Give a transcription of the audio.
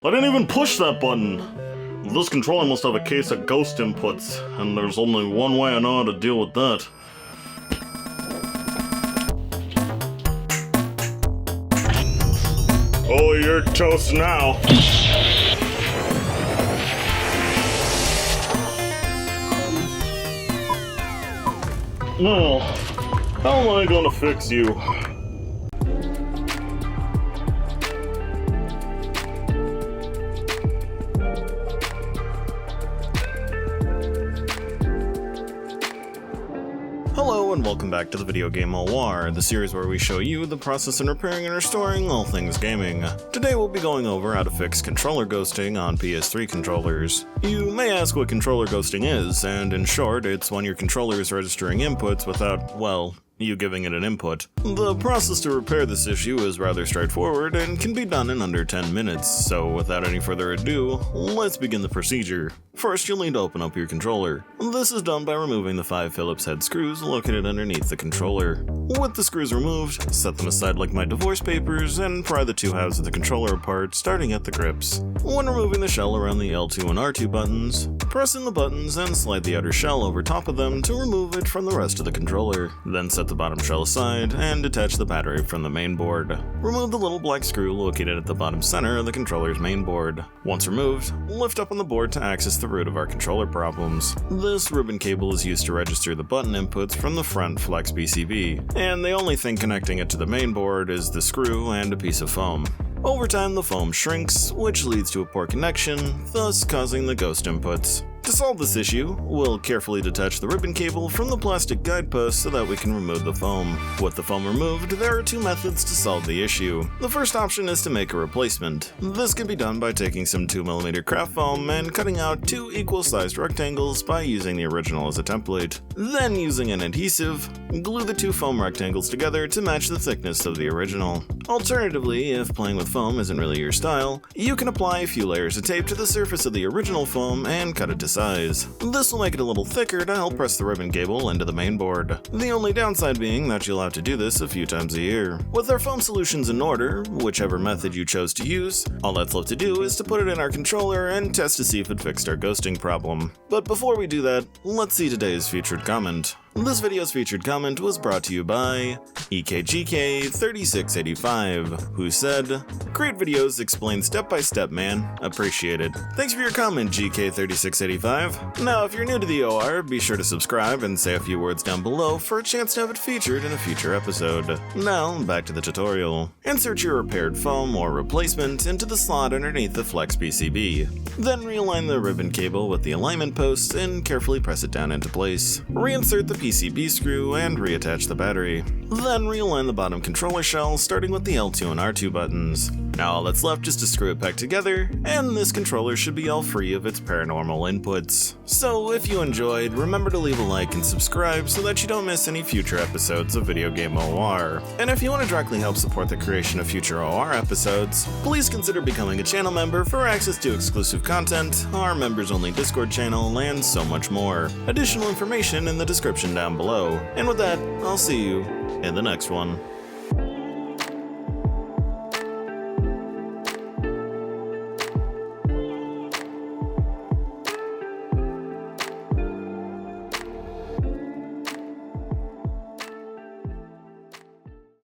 I didn't even push that button! This controller must have a case of ghost inputs, and there's only one way I know how to deal with that. Oh, you're toast now. Well, how am I gonna fix you? Hello and welcome back to the Video Game O.R, the series where we show you the process in repairing and restoring all things gaming. Today we'll be going over how to fix controller ghosting on PS3 controllers. You may ask what controller ghosting is, and in short, it's when your controller is registering inputs without, well, you giving it an input. The process to repair this issue is rather straightforward and can be done in under 10 minutes, so without any further ado, let's begin the procedure. First, you'll need to open up your controller. This is done by removing the 5 Phillips head screws located underneath the controller. With the screws removed, set them aside like my divorce papers and pry the 2 halves of the controller apart, starting at the grips. When removing the shell around the L2 and R2 buttons, press in the buttons and slide the outer shell over top of them to remove it from the rest of the controller. Then set the bottom shell aside and detach the battery from the main board. Remove the little black screw located at the bottom center of the controller's main board. Once removed, lift up on the board to access the root of our controller problems. This ribbon cable is used to register the button inputs from the front flex PCB, and the only thing connecting it to the main board is the screw and a piece of foam. Over time, the foam shrinks, which leads to a poor connection, thus causing the ghost inputs. To solve this issue, we'll carefully detach the ribbon cable from the plastic guidepost so that we can remove the foam. With the foam removed, there are 2 methods to solve the issue. The first option is to make a replacement. This can be done by taking some 2mm craft foam and cutting out 2 equal-sized rectangles by using the original as a template. Then, using an adhesive, glue the 2 foam rectangles together to match the thickness of the original. Alternatively, if playing with foam isn't really your style, you can apply a few layers of tape to the surface of the original foam and cut it to size. This will make it a little thicker to help press the ribbon cable into the main board. The only downside being that you'll have to do this a few times a year. With our foam solutions in order, whichever method you chose to use, all that's left to do is to put it in our controller and test to see if it fixed our ghosting problem. But before we do that, let's see today's featured comment. This video's featured comment was brought to you by EKGK3685, who said, "Great videos, explain step by step, man. Appreciate it." Thanks for your comment, GK3685. Now, if you're new to the OR, be sure to subscribe and say a few words down below for a chance to have it featured in a future episode. Now, back to the tutorial. Insert your repaired foam or replacement into the slot underneath the flex PCB. Then realign the ribbon cable with the alignment post and carefully press it down into place. Reinsert the PCB screw and reattach the battery. Then realign the bottom controller shell, starting with the L2 and R2 buttons. Now all that's left is to screw it back together, and this controller should be all free of its paranormal inputs. So if you enjoyed, remember to leave a like and subscribe so that you don't miss any future episodes of Video Game O.R. And if you want to directly help support the creation of future O.R. episodes, please consider becoming a channel member for access to exclusive content, our members-only Discord channel, and so much more. Additional information in the description down below. And with that, I'll see you in the next one.